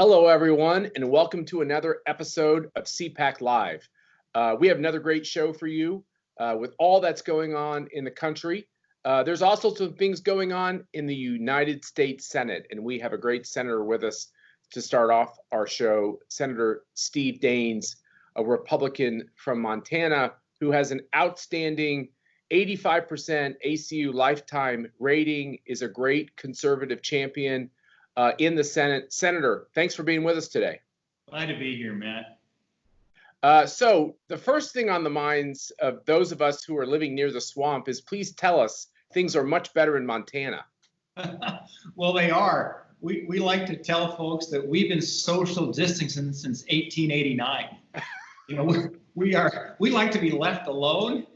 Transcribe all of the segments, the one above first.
Hello, everyone, and welcome to another episode of CPAC Live. We have another great show for you with all that's going on in the country. There's also some things going on in the United States Senate, and we have a great senator with us to start off our show, Senator Steve Daines, a Republican from Montana who has an outstanding 85% ACU lifetime rating, is a great conservative champion in the Senate. Senator, thanks for being with us today. Glad to be here, Matt. So the first thing on the minds of those of us who are living near the swamp is, please tell us things are much better in Montana. Well, they are. We like to tell folks that we've been social distancing since 1889. You know, we like to be left alone.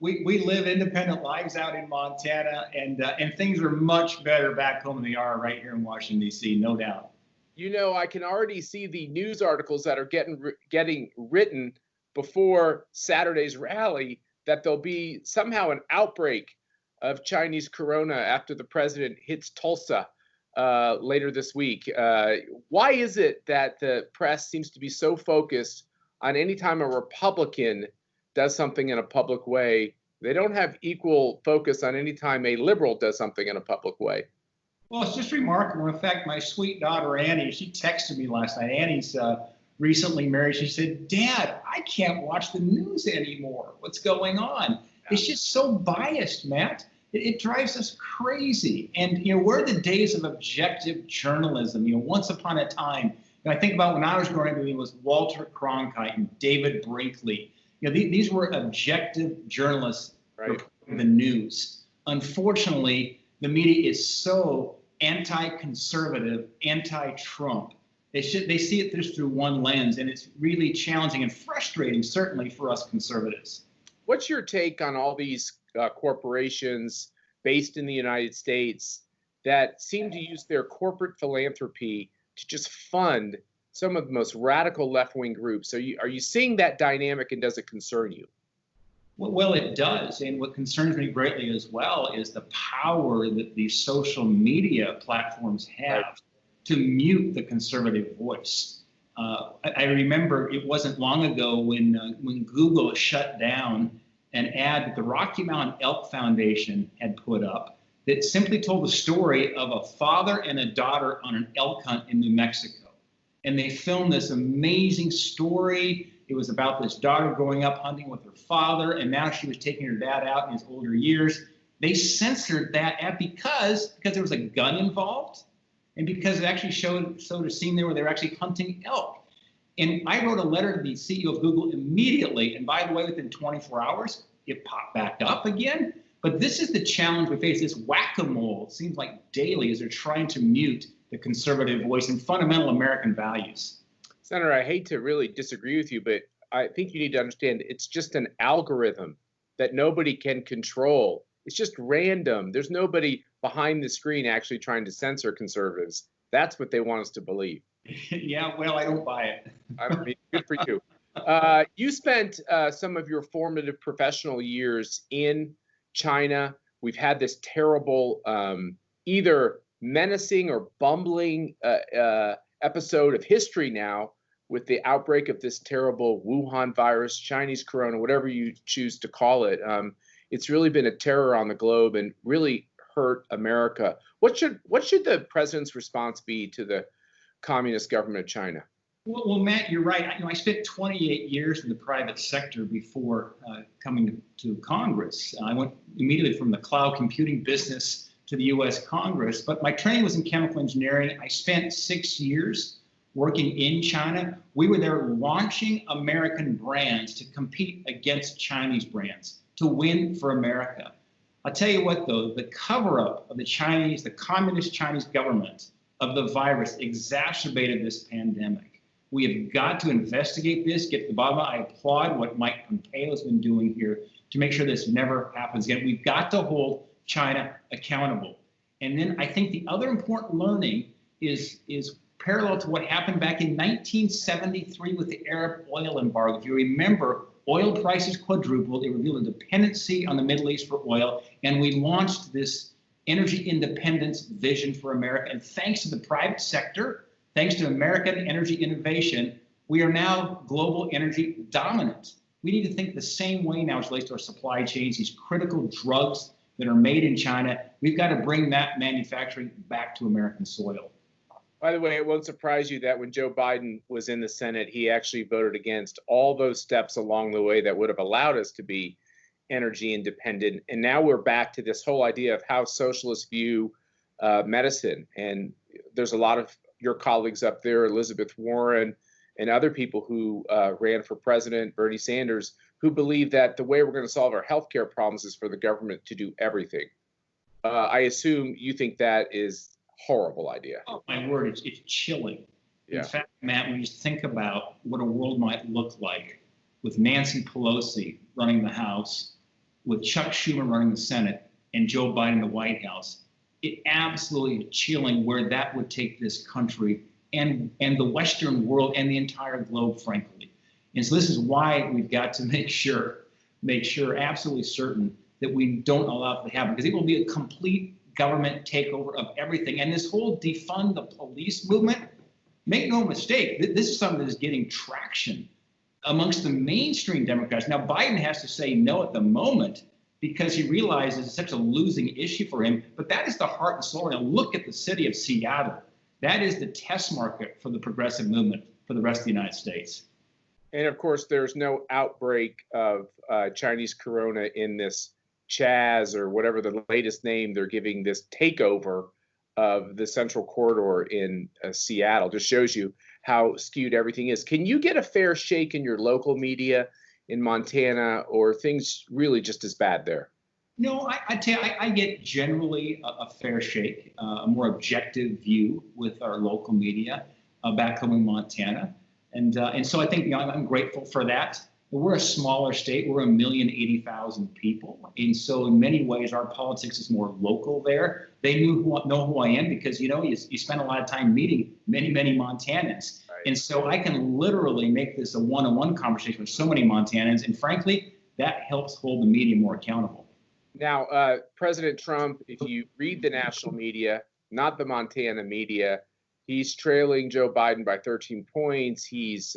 We live independent lives out in Montana, and things are much better back home than they are right here in Washington, D.C., no doubt. You know, I can already see the news articles that are getting written before Saturday's rally that there'll be somehow an outbreak of Chinese corona after the president hits Tulsa later this week. Why is it that the press seems to be so focused on any time a Republican does something in a public way? They don't have equal focus on any time a liberal does something in a public way. Well, it's just remarkable. In fact, my sweet daughter, Annie, she texted me last night. Annie's recently married. She said, "Dad, I can't watch the news anymore. What's going on?" It's just so biased, Matt. It drives us crazy. And, you know, where are the days of objective journalism? You know, once upon a time, and I think about when I was growing up, it was Walter Cronkite and David Brinkley. You know, these were objective journalists reporting the news. Unfortunately, the media is so anti-conservative, anti-Trump. They see it just through one lens, and it's really challenging and frustrating, certainly for us conservatives. What's your take on all these corporations based in the United States that seem to use their corporate philanthropy to just fund some of the most radical left-wing groups? Are you seeing that dynamic, and does it concern you? Well, it does. And what concerns me greatly as well is the power that these social media platforms have to mute the conservative voice. I remember it wasn't long ago when Google shut down an ad that the Rocky Mountain Elk Foundation had put up that simply told the story of a father and a daughter on an elk hunt in New Mexico. And they filmed this amazing story. It was about this daughter growing up hunting with her father, and now she was taking her dad out in his older years. They censored that ad because there was a gun involved, and because it actually showed a scene there where they were actually hunting elk. And I wrote a letter to the CEO of Google immediately, and by the way, within 24 hours, it popped back up again. But this is the challenge we face, this whack-a-mole, it seems like daily, as they're trying to mute the conservative voice and fundamental American values. Senator, I hate to really disagree with you, but I think you need to understand it's just an algorithm that nobody can control. It's just random. There's nobody behind the screen actually trying to censor conservatives. That's what they want us to believe. Yeah, well, I don't buy it. I mean, good for you. You spent some of your formative professional years in China. We've had this terrible, either menacing or bumbling episode of history now with the outbreak of this terrible Wuhan virus, Chinese corona, whatever you choose to call it. It's really been a terror on the globe and really hurt America. What should the president's response be to the communist government of China? Well, Matt, you're right. I spent 28 years in the private sector before coming to Congress. I went immediately from the cloud computing business to the U.S. Congress, but my training was in chemical engineering. I spent 6 years working in China. We were there launching American brands to compete against Chinese brands to win for America. I'll tell you what, though, the cover-up of the communist Chinese government of the virus exacerbated this pandemic. We have got to investigate this, get to the bottom of it. I applaud what Mike Pompeo has been doing here to make sure this never happens again. We've got to hold China accountable. And then I think the other important learning is parallel to what happened back in 1973 with the Arab oil embargo. If you remember, oil prices quadrupled. It revealed a dependency on the Middle East for oil, and we launched this energy independence vision for America. And thanks to the private sector, thanks to American energy innovation, we are now global energy dominant. We need to think the same way now as it relates to our supply chains, these critical drugs that are made in China. We've got to bring that manufacturing back to American soil. By the way, it won't surprise you that when Joe Biden was in the Senate, he actually voted against all those steps along the way that would have allowed us to be energy independent. And now we're back to this whole idea of how socialists view medicine. And there's a lot of your colleagues up there, Elizabeth Warren and other people who ran for president, Bernie Sanders, who believe that the way we're going to solve our healthcare problems is for the government to do everything. I assume you think that is a horrible idea. Oh, my word, it's chilling. Yeah. In fact, Matt, when you think about what a world might look like with Nancy Pelosi running the House, with Chuck Schumer running the Senate, and Joe Biden in the White House, it absolutely is chilling where that would take this country and the Western world and the entire globe, frankly. And so this is why we've got to make sure absolutely certain that we don't allow it to happen, because it will be a complete government takeover of everything. And this whole defund the police movement, make no mistake, this is something that is getting traction amongst the mainstream Democrats. Now, Biden has to say no at the moment because he realizes it's such a losing issue for him. But that is the heart and soul. Now, look at the city of Seattle. That is the test market for the progressive movement for the rest of the United States. And of course, there's no outbreak of Chinese corona in this Chaz or whatever the latest name they're giving this takeover of the central corridor in Seattle. Just shows you how skewed everything is. Can you get a fair shake in your local media in Montana, or things really just as bad there? No, I tell you, I get generally a fair shake, a more objective view with our local media back home in Montana. And so I think I'm grateful for that. We're a smaller state. We're 1,080,000 people. And so in many ways, our politics is more local there. They know who I am because, you spend a lot of time meeting many, many Montanans. Right. And so I can literally make this a one-on-one conversation with so many Montanans. And frankly, that helps hold the media more accountable. Now, President Trump, if you read the national media, not the Montana media, he's trailing Joe Biden by 13 points. He's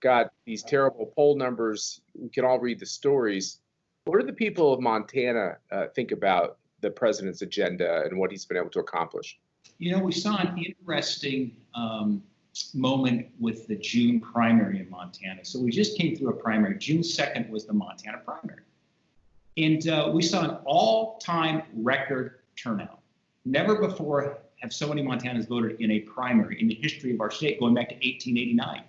got these terrible poll numbers. We can all read the stories. What do the people of Montana think about the president's agenda and what he's been able to accomplish? We saw an interesting moment with the June primary in Montana. So we just came through a primary. June 2nd was the Montana primary. And we saw an all-time record turnout. Never before have so many Montanans voted in a primary in the history of our state, going back to 1889.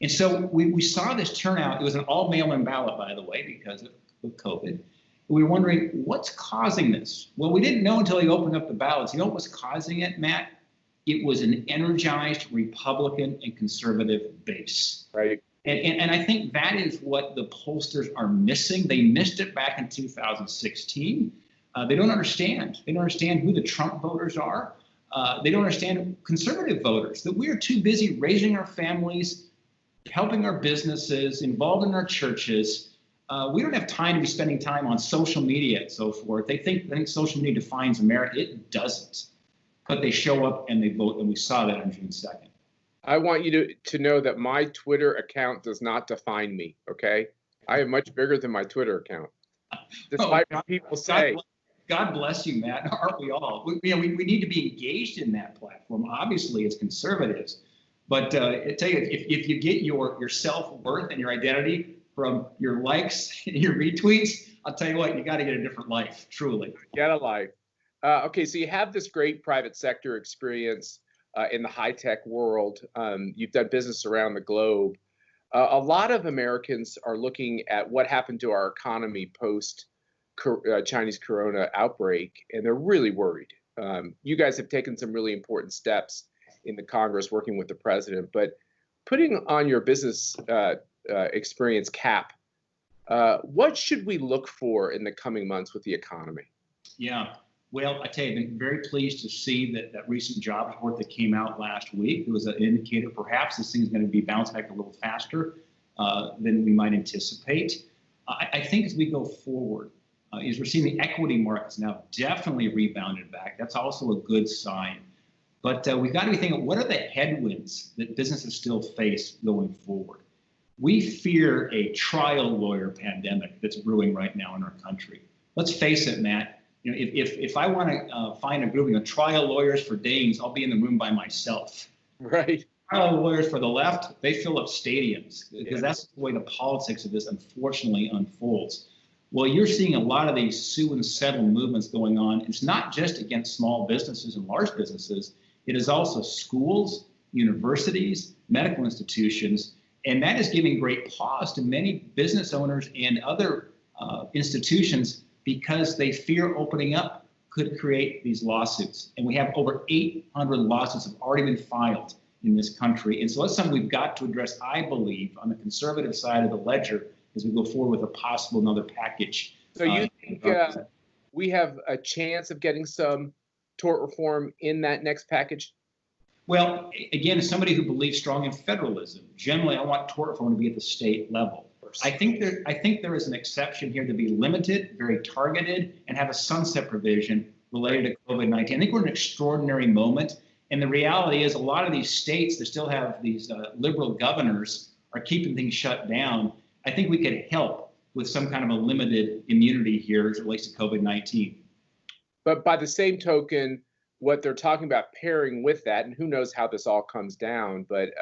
And so we saw this turnout. It was an all mail-in ballot, by the way, because of COVID. We were wondering, what's causing this? Well, we didn't know until he opened up the ballots. You know what was causing it, Matt? It was an energized Republican and conservative base. Right. And I think that is what the pollsters are missing. They missed it back in 2016. They don't understand. They don't understand who the Trump voters are. They don't understand conservative voters, that we are too busy raising our families, helping our businesses, involved in our churches. We don't have time to be spending time on social media and so forth. They think social media defines America. It doesn't. But they show up and they vote, and we saw that on June 2nd. I want you to know that my Twitter account does not define me, okay? I am much bigger than my Twitter account, despite what people say. God bless you, Matt. Aren't we all? We need to be engaged in that platform, obviously, as conservatives. But I tell you, if you get your self-worth and your identity from your likes and your retweets, I'll tell you what, you got to get a different life, truly. Get a life. Okay, so you have this great private sector experience in the high-tech world. You've done business around the globe. A lot of Americans are looking at what happened to our economy post Chinese corona outbreak, and they're really worried. You guys have taken some really important steps in the Congress working with the president, but putting on your business experience cap, what should we look for in the coming months with the economy? Yeah, well, I tell you, I've been very pleased to see that recent jobs report that came out last week. It was an indicator perhaps this thing's going to be bounced back a little faster than we might anticipate. I think as we go forward, is we're seeing the equity markets now definitely rebounded back. That's also a good sign. But we've got to be thinking, what are the headwinds that businesses still face going forward? We fear a trial lawyer pandemic that's brewing right now in our country. Let's face it, Matt. If I want to find a group of trial lawyers for Daines, I'll be in the room by myself. Right. Trial lawyers for the left, they fill up stadiums because that's the way the politics of this unfortunately unfolds. Well, you're seeing a lot of these sue and settle movements going on. It's not just against small businesses and large businesses. It is also schools, universities, medical institutions, and that is giving great pause to many business owners and other institutions because they fear opening up could create these lawsuits. And we have over 800 lawsuits have already been filed in this country. And so that's something we've got to address, I believe, on the conservative side of the ledger as we go forward with a possible another package. So you think we have a chance of getting some tort reform in that next package? Well, again, as somebody who believes strong in federalism, generally I want tort reform to be at the state level. I think there is an exception here to be limited, very targeted, and have a sunset provision related to COVID-19. I think we're in an extraordinary moment. And the reality is a lot of these states that still have these liberal governors are keeping things shut down. I think we could help with some kind of a limited immunity here as it relates to COVID-19. But by the same token, what they're talking about pairing with that, and who knows how this all comes down, but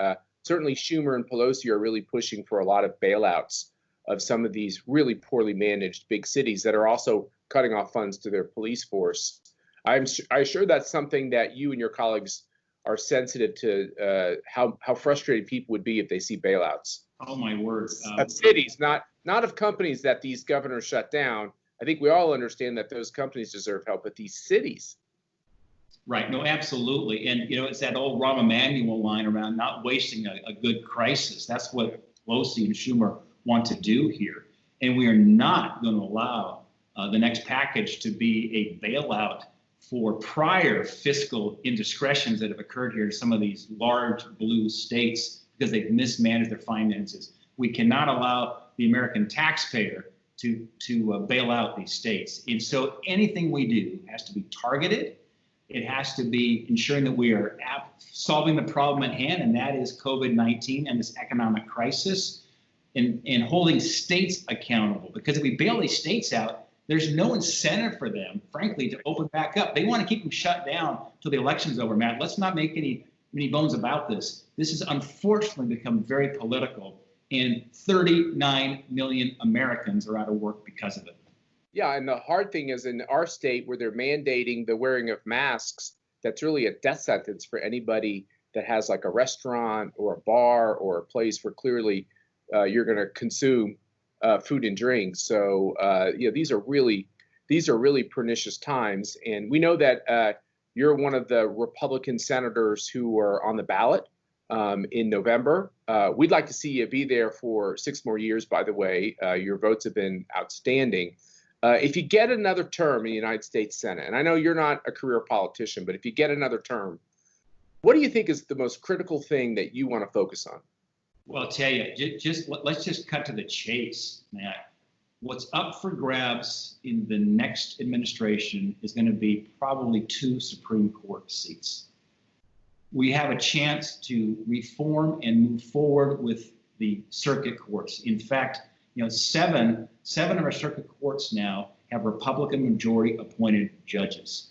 certainly Schumer and Pelosi are really pushing for a lot of bailouts of some of these really poorly managed big cities that are also cutting off funds to their police force. I'm sure that's something that you and your colleagues are sensitive to, how frustrated people would be if they see bailouts. Oh, my word. Of cities, not of companies that these governors shut down. I think we all understand that those companies deserve help, but these cities. Right. No, absolutely. And, it's that old Rahm Emanuel line around not wasting a good crisis. That's what Pelosi and Schumer want to do here. And we are not going to allow the next package to be a bailout for prior fiscal indiscretions that have occurred here in some of these large blue states because they've mismanaged their finances. We cannot allow the American taxpayer to bail out these states. And so anything we do has to be targeted. It has to be ensuring that we are solving the problem at hand, and that is COVID-19 and this economic crisis, and holding states accountable. Because if we bail these states out, there's no incentive for them, frankly, to open back up. They want to keep them shut down till the election's over, Matt. Let's not make any bones about this. This has unfortunately become very political, and 39 million Americans are out of work because of it. Yeah, and the hard thing is in our state where they're mandating the wearing of masks, that's really a death sentence for anybody that has like a restaurant or a bar or a place where clearly you're going to consume food and drink. So these are really pernicious times, and we know that you're one of the Republican senators who are on the ballot in November. We'd like to see you be there for 6 more years. By the way, your votes have been outstanding. If you get another term in the United States Senate, and I know you're not a career politician, but if you get another term, what do you think is the most critical thing that you want to focus on? Well, I'll tell you, let's just cut to the chase, Matt. What's up for grabs in the next administration is going to be probably 2 Supreme Court seats. We have a chance to reform and move forward with the circuit courts. In fact, seven of our circuit courts now have Republican majority appointed judges.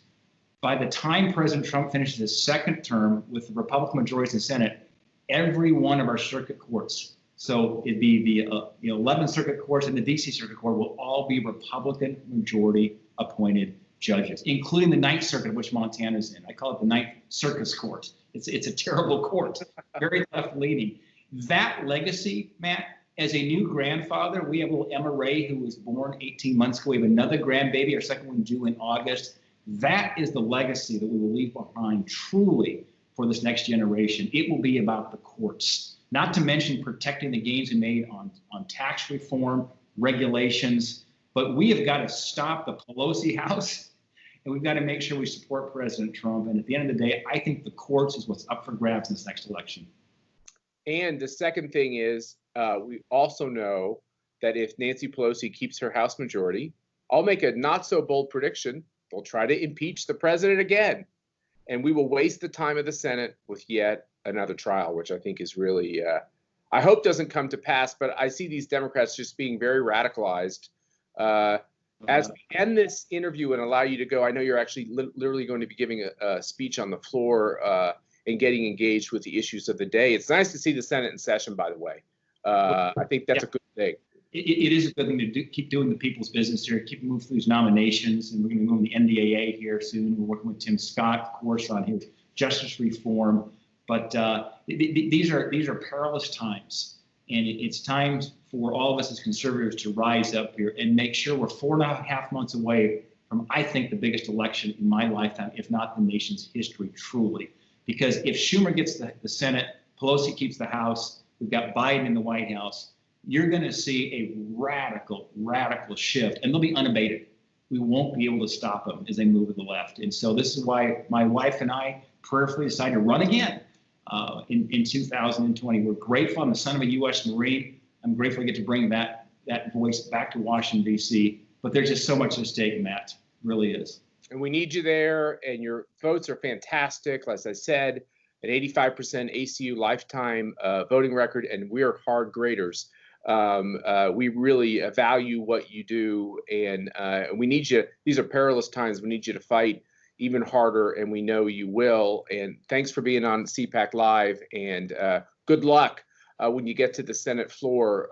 By the time President Trump finishes his second term with the Republican majorities in the Senate, every one of our circuit courts, so it'd be the 11 circuit courts and the DC Circuit Court, will all be Republican majority appointed judges, including the Ninth Circuit, which Montana's in. I call it the Ninth Circus Court. It's a terrible court, very left leaning. That legacy, Matt. As a new grandfather, we have little Emma Ray, who was born 18 months ago. We have another grandbaby, our second one due in August. That is the legacy that we will leave behind truly for this next generation. It will be about the courts, not to mention protecting the gains we made on tax reform, regulations. But we have got to stop the Pelosi house, and we've got to make sure we support President Trump. And at the end of the day, I think the courts is what's up for grabs in this next election. And the second thing is, we also know that if Nancy Pelosi keeps her House majority, I'll make a not so bold prediction. They'll try to impeach the president again. and we will waste the time of the Senate with yet another trial, which I think is really, I hope doesn't come to pass, but I see these Democrats just being very radicalized. As we end this interview and allow you to go, I know you're actually literally going to be giving a speech on the floor and getting engaged with the issues of the day. It's nice to see the Senate in session, by the way. I think that's a good thing. It is a good thing to keep doing the people's business here, keep moving through these nominations, and we're going to move the NDAA here soon. We're working with Tim Scott, of course, on his justice reform. But these are perilous times, and it's time for all of us as conservatives to rise up here and make sure we're 4.5 months away from, I think, the biggest election in my lifetime, if not the nation's history, truly. Because if Schumer gets the Senate, Pelosi keeps the House, we've got Biden in the White House, you're going to see a radical shift, and they'll be unabated. We won't be able to stop them as they move to the left. And so this is why my wife and I prayerfully decided to run again in 2020. We're grateful. I'm the son of a U.S. Marine. I'm grateful to get to bring that voice back to Washington, D.C. But there's just so much at stake, Matt. Really is. And we need you there, and your votes are fantastic. As I said, an 85% ACU lifetime voting record, and we're hard graders. We really value what you do, and we need you. These are perilous times. We need you to fight even harder, and we know you will. And thanks for being on CPAC Live, and good luck when you get to the Senate floor.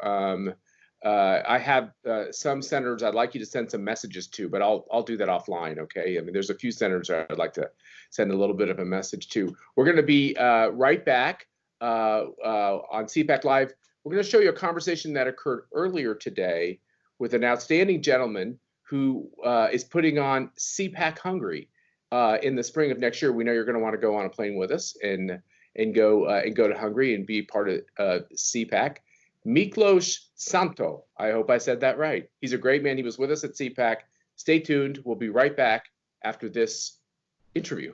I have some senators I'd like you to send some messages to, but I'll do that offline, okay? I mean, there's a few senators I'd like to send a little bit of a message to. We're going to be right back on CPAC Live. We're going to show you a conversation that occurred earlier today with an outstanding gentleman who is putting on CPAC Hungary in the spring of next year. We know you're going to want to go on a plane with us and go to Hungary and be part of CPAC. Miklós Szánthó. I hope I said that right. He's a great man. He was with us at CPAC. Stay tuned. We'll be right back after this interview.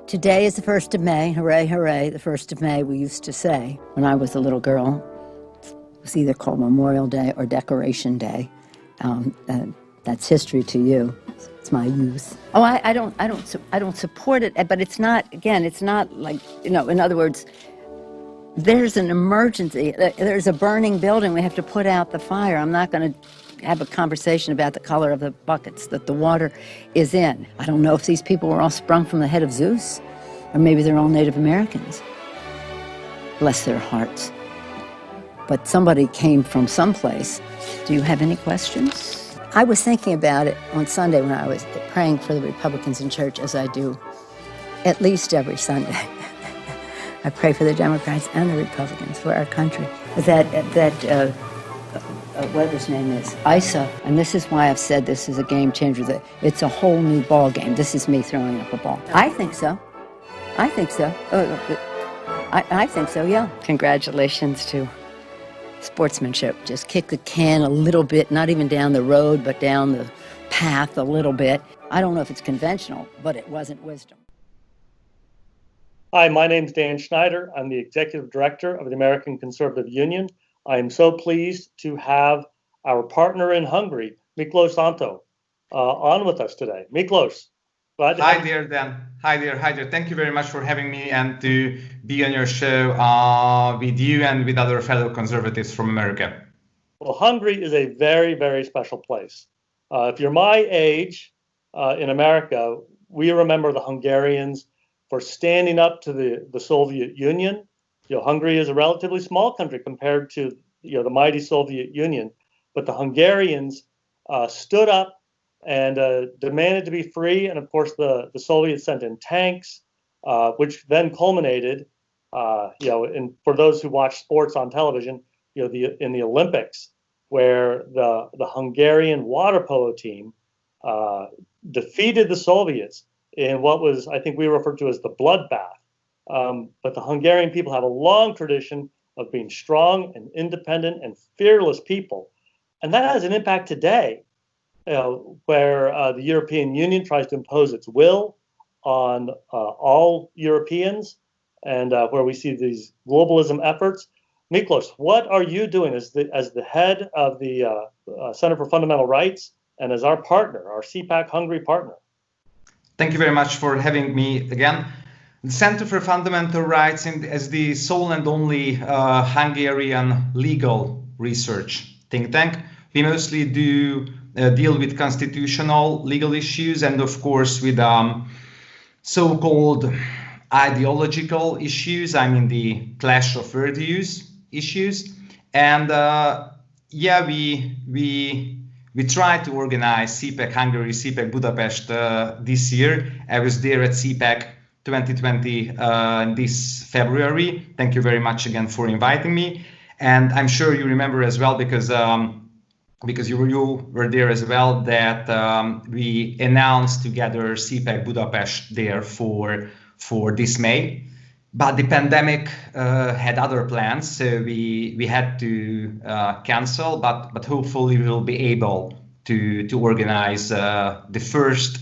Today is the 1st of May. Hooray, hooray, the 1st of May, we used to say when I was a little girl. It was either called Memorial Day or Decoration Day. That's history to you. It's my youth. Oh, I don't support it, but it's not, again, it's not like, in other words, there's an emergency. There's a burning building. We have to put out the fire. I'm not going to have a conversation about the color of the buckets that the water is in. I don't know if these people were all sprung from the head of Zeus, or maybe they're all Native Americans. Bless their hearts. But somebody came from someplace. Do you have any questions? I was thinking about it on Sunday when I was praying for the Republicans in church, as I do at least every Sunday. I pray for the Democrats and the Republicans, for our country. What his name is, Isa, and this is why I've said this is a game changer, that it's a whole new ball game. This is me throwing up a ball. I think so. I think so. I think so, yeah. Congratulations to sportsmanship. Just kick the can a little bit, not even down the road, but down the path a little bit. I don't know if it's conventional, but it wasn't wisdom. Hi, my name's Dan Schneider. I'm the Executive Director of the American Conservative Union. I am so pleased to have our partner in Hungary, Miklós Szánthó, on with us today. Miklós, glad to have you. Hi there, Dan. Hi there. Thank you very much for having me and to be on your show with you and with other fellow conservatives from America. Well, Hungary is a very, very special place. If you're my age in America, we remember the Hungarians for standing up to the Soviet Union. Hungary is a relatively small country compared to the mighty Soviet Union, but the Hungarians stood up and demanded to be free. And of course, the Soviets sent in tanks, which then culminated, in for those who watch sports on television, in the Olympics, where the Hungarian water polo team defeated the Soviets in what was, I think we refer to as the bloodbath. But the Hungarian people have a long tradition of being strong and independent and fearless people. And that has an impact today, where the European Union tries to impose its will on all Europeans, and where we see these globalism efforts. Miklós, what are you doing as the head of the Center for Fundamental Rights and as our partner, our CPAC Hungary partner? Thank you very much for having me again. The Center for Fundamental Rights as the sole and only Hungarian legal research think tank. We mostly do deal with constitutional legal issues and of course with so-called ideological issues, I mean the clash of worldviews issues. And yeah, we tried to organize CPAC Hungary, CPAC Budapest this year. I was there at CPAC 2020 this February. Thank you very much again for inviting me. And I'm sure you remember as well, because you were there as well, that we announced together CPAC Budapest there for this May. But the pandemic had other plans, so we had to cancel. But hopefully we will be able to organize the first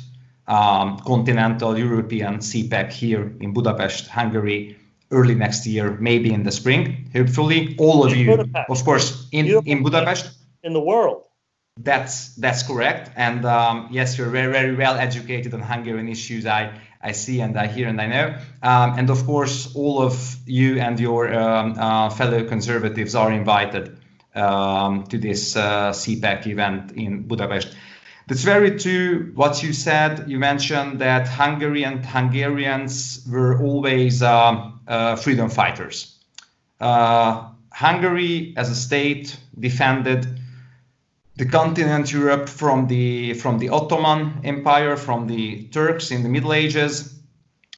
continental European CPAC here in Budapest, Hungary, early next year, maybe in the spring. Hopefully, all of you, Budapest. of course, in Budapest. In the world. That's correct. And yes, you're very, very well educated on Hungarian issues. I see and I hear and I know. And of course, all of you and your fellow conservatives are invited to this CPAC event in Budapest. That's very true what you said. You mentioned that Hungary and Hungarians were always freedom fighters. Hungary as a state defended the continent Europe from the Ottoman Empire, from the Turks in the Middle Ages.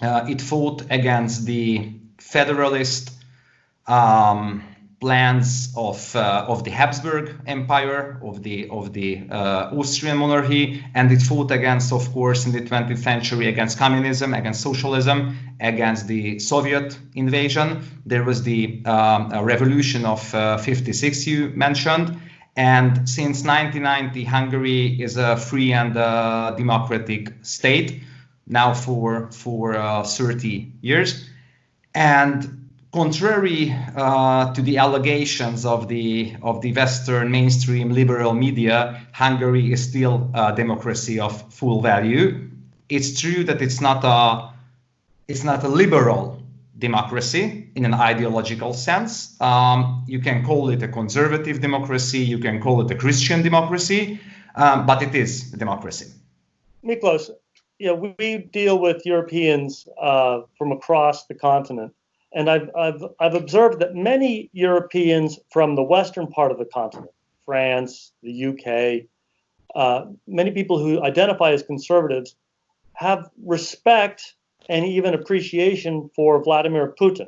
It fought against the federalist plans of the Habsburg Empire, of the Austrian monarchy, and it fought against, of course, in the 20th century, against communism, against socialism, against the Soviet invasion. There was the revolution of 56 you mentioned. And since 1990, Hungary is a free and democratic state now for 30 years. And contrary to the allegations of the Western mainstream liberal media, Hungary is still a democracy of full value. It's true that it's not a liberal democracy in an ideological sense. You can call it a conservative democracy, you can call it a Christian democracy, but it is a democracy. Miklós, we deal with Europeans from across the continent, and I've observed that many Europeans from the western part of the continent, France, the UK, many people who identify as conservatives have respect and even appreciation for Vladimir Putin.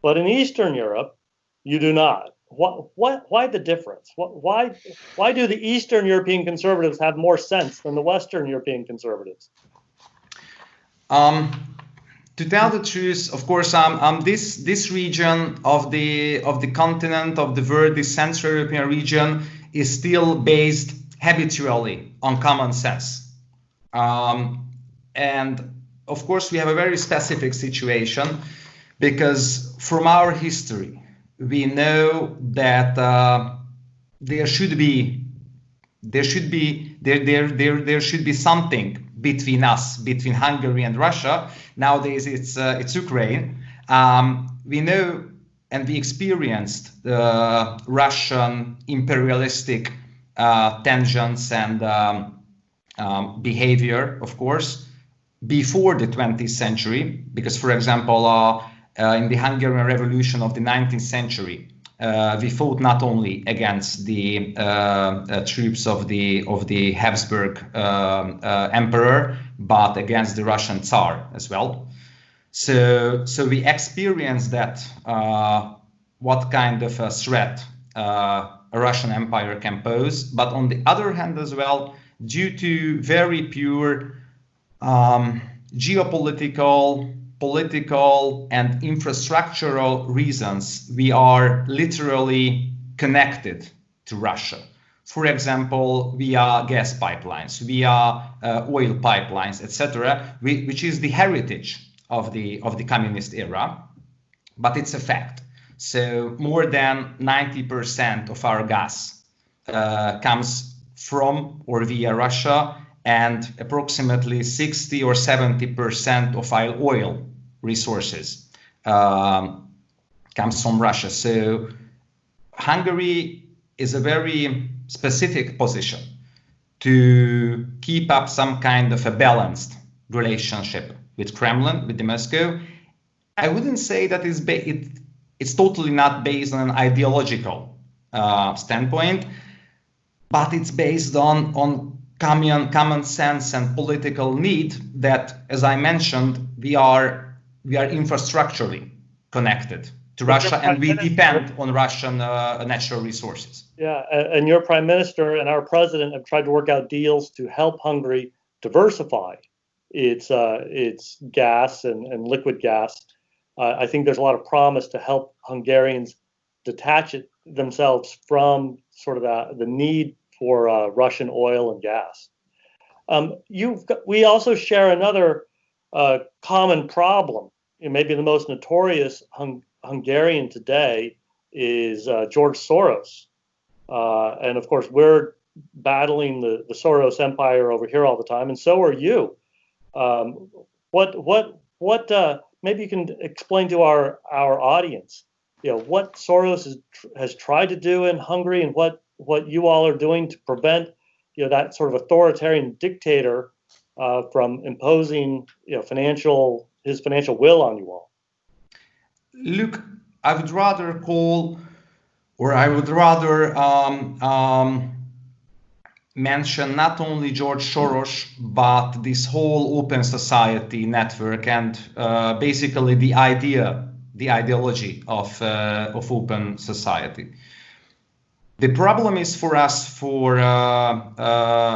But in Eastern Europe, you do not. Why the difference? Why do the Eastern European conservatives have more sense than the Western European conservatives? To tell the truth, of course, this region of the continent, of the world, this Central European region, is still based habitually on common sense. And of course, we have a very specific situation because from our history, we know that there should be something between us, between Hungary and Russia. Nowadays, it's Ukraine. We know and we experienced the Russian imperialistic tensions and behavior, of course, before the 20th century, because, for example, in the Hungarian Revolution of the 19th century, we fought not only against the troops of the Habsburg emperor, but against the Russian Tsar as well. So we experienced that what kind of a threat a Russian empire can pose. But on the other hand as well, due to very pure geopolitical, political, and infrastructural reasons, we are literally connected to Russia. For example, via gas pipelines, via oil pipelines, etc., which is the heritage of the communist era, but it's a fact. So more than 90% of our gas comes from or via Russia, and approximately 60 or 70% of our oil resources comes from Russia. So Hungary is a very specific position to keep up some kind of a balanced relationship with Kremlin, with Moscow. I wouldn't say that it's totally not based on an ideological standpoint, but it's based on common sense and political need that, as I mentioned, we are infrastructurally connected to Russia, and we depend on Russian natural resources. Yeah, and your prime minister and our president have tried to work out deals to help Hungary diversify its gas and liquid gas. I think there's a lot of promise to help Hungarians detach themselves from sort of the need for Russian oil and gas. We also share another common problem. Maybe the most notorious Hungarian today is George Soros. And of course, we're battling the Soros empire over here all the time, and so are you. Maybe you can explain to our audience, what Soros has tried to do in Hungary, and what you all are doing to prevent, that sort of authoritarian dictator from imposing, his financial will on you all. Look, I would rather mention not only George Soros, but this whole open society network and basically the ideology of open society. The problem is for us, for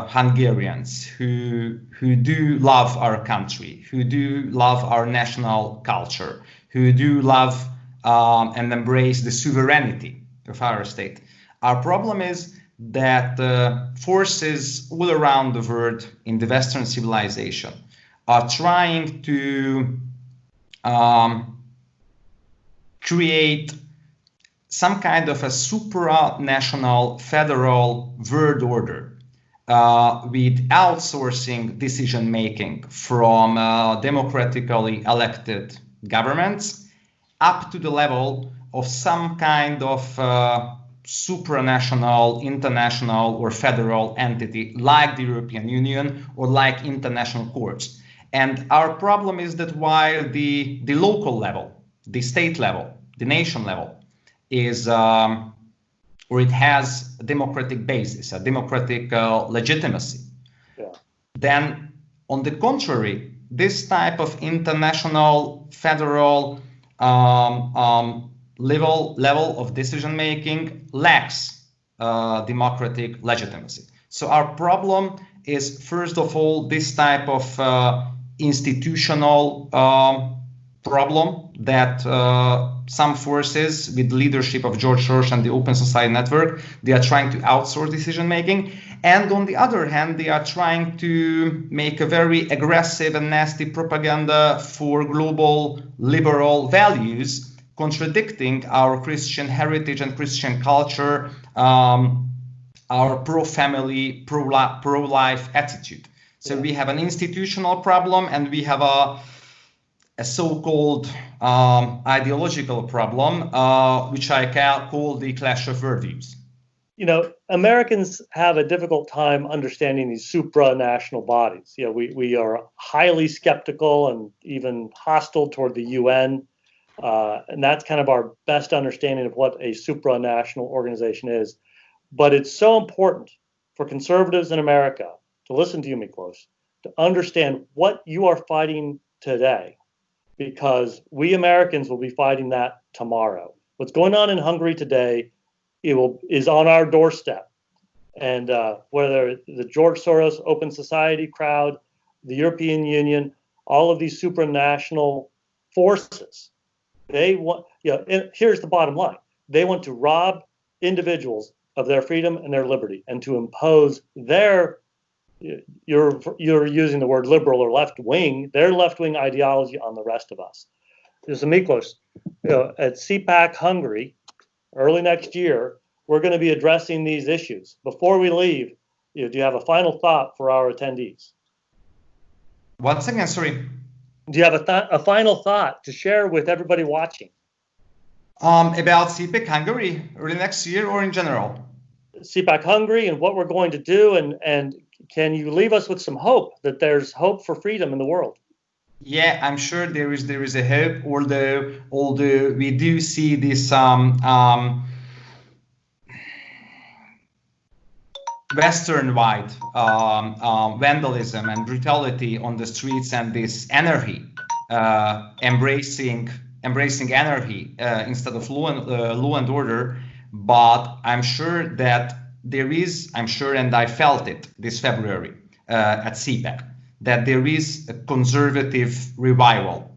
Hungarians who do love our country, who do love our national culture, who do love and embrace the sovereignty of our state. Our problem is that forces all around the world in the Western civilization are trying to create some kind of a supranational federal world order with outsourcing decision-making from democratically elected governments up to the level of some kind of supranational, international, or federal entity like the European Union or like international courts. And our problem is that while the local level, the state level, the nation level is, or it has a democratic basis, a democratic legitimacy, then on the contrary, this type of international federal level of decision making lacks democratic legitimacy. So our problem is, first of all, this type of institutional problem that some forces with the leadership of George Soros and the Open Society Network, they are trying to outsource decision making. And on the other hand, they are trying to make a very aggressive and nasty propaganda for global liberal values, contradicting our Christian heritage and Christian culture, our pro-family, pro-life attitude. So we have an institutional problem, and we have a so-called ideological problem, which I call the clash of worldviews. Americans have a difficult time understanding these supranational bodies. We are highly skeptical and even hostile toward the UN. And that's kind of our best understanding of what a supranational organization is. But it's so important for conservatives in America to listen to you, Miklós, to understand what you are fighting today, because we Americans will be fighting that tomorrow. What's going on in Hungary today is on our doorstep. And whether the George Soros Open Society crowd, the European Union, all of these supranational forces, they want, and here's the bottom line. They want to rob individuals of their freedom and their liberty, and to impose their, you're using the word liberal or left wing, their left wing ideology on the rest of us. So Miklós, at CPAC Hungary, early next year, we're going to be addressing these issues. Before we leave, do you have a final thought for our attendees? Once again, sorry. Do you have a final thought to share with everybody watching? About CPAC Hungary early next year or in general? CPAC Hungary and what we're going to do, and can you leave us with some hope that there's hope for freedom in the world? Yeah, I'm sure there is a hope, although we do see this Western-wide vandalism and brutality on the streets, and this anarchy, embracing anarchy instead of law and order. But I'm sure that and I felt it this February at CPAC, that there is a conservative revival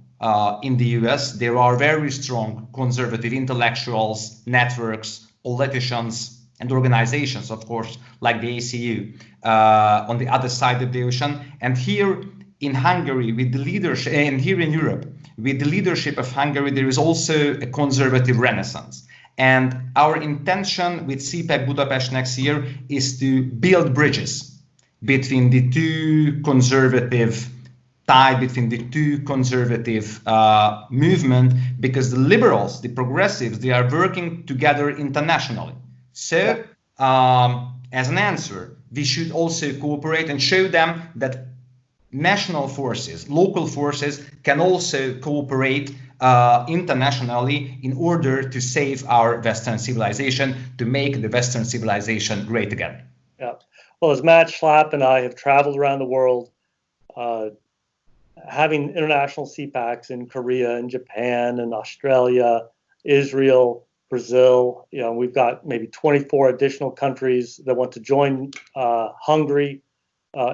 in the US. There are very strong conservative intellectuals, networks, politicians, and organizations, of course, like the ACU on the other side of the ocean. And here in Hungary, with the leadership, and here in Europe, with the leadership of Hungary, there is also a conservative renaissance. And our intention with CPAC Budapest next year is to build bridges between the two conservative movement, because the liberals, the progressives, they are working together internationally. So, as an answer, we should also cooperate and show them that national forces, local forces can also cooperate internationally in order to save our Western civilization, to make the Western civilization great again. Yeah. Well, as Matt Schlapp and I have traveled around the world, having international CPACs in Korea and Japan and Australia, Israel, Brazil, we've got maybe 24 additional countries that want to join Hungary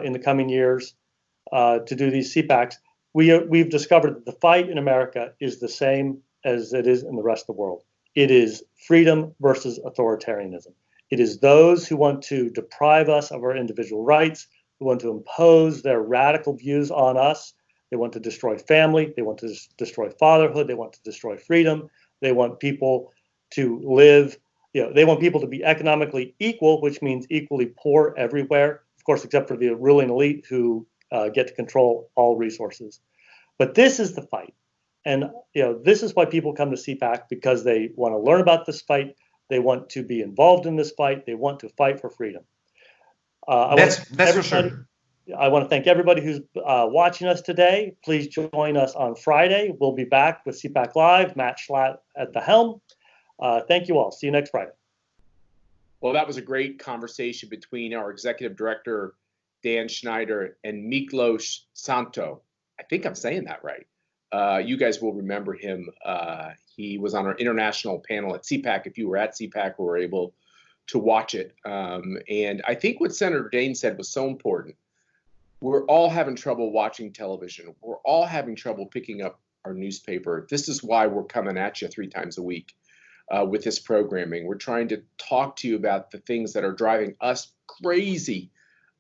in the coming years to do these CPACs. We've discovered that the fight in America is the same as it is in the rest of the world. It is freedom versus authoritarianism. It is those who want to deprive us of our individual rights, who want to impose their radical views on us. They want to destroy family. They want to destroy fatherhood. They want to destroy freedom. They want people to live, they want people to be economically equal, which means equally poor everywhere, of course, except for the ruling elite who get to control all resources. But this is the fight. And this is why people come to CPAC, because they want to learn about this fight. They want to be involved in this fight. They want to fight for freedom. That's for sure. I want to thank everybody who's watching us today. Please join us on Friday. We'll be back with CPAC Live, Matt Schlapp at the helm. Thank you all. See you next Friday. Well, that was a great conversation between our executive director, Dan Schneider, and Miklós Szánthó. I think I'm saying that right. You guys will remember him. He was on our international panel at CPAC. If you were at CPAC, we were able to watch it. And I think what Senator Daines said was so important. We're all having trouble watching television. We're all having trouble picking up our newspaper. This is why we're coming at you 3 times a week with this programming. We're trying to talk to you about the things that are driving us crazy,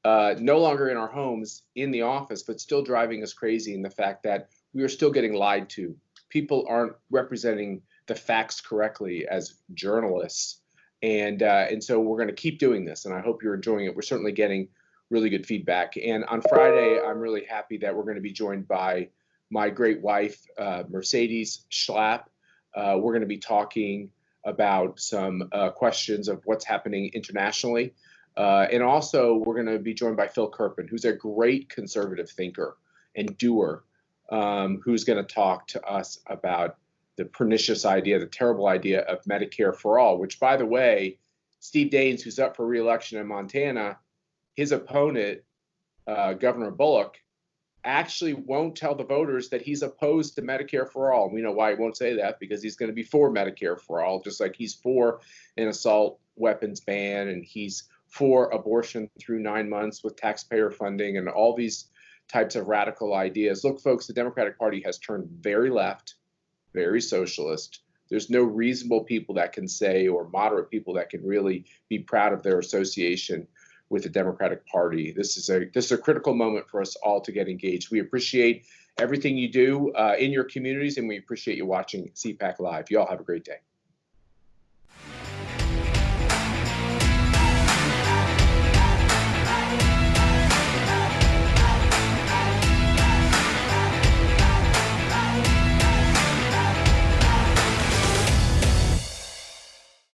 no longer in our homes, in the office, but still driving us crazy in the fact that we are still getting lied to. People aren't representing the facts correctly as journalists. And so we're going to keep doing this, and I hope you're enjoying it. We're certainly getting really good feedback. And on Friday, I'm really happy that we're going to be joined by my great wife, Mercedes Schlapp. We're going to be talking about some questions of what's happening internationally. And also, we're going to be joined by Phil Kerpen, who's a great conservative thinker and doer, who's going to talk to us about the pernicious idea, the terrible idea of Medicare for all, which, by the way, Steve Daines, who's up for re-election in Montana, his opponent, Governor Bullock, actually won't tell the voters that he's opposed to Medicare for all. We know why he won't say that, because he's going to be for Medicare for all, just like he's for an assault weapons ban, and he's for abortion through 9 months with taxpayer funding and all these types of radical ideas. Look, folks, the Democratic Party has turned very left, very socialist. There's no reasonable people that can say, or moderate people that can really be proud of their association with the Democratic Party. This is a critical moment for us all to get engaged. We appreciate everything you do in your communities, and we appreciate you watching CPAC Live. You all have a great day.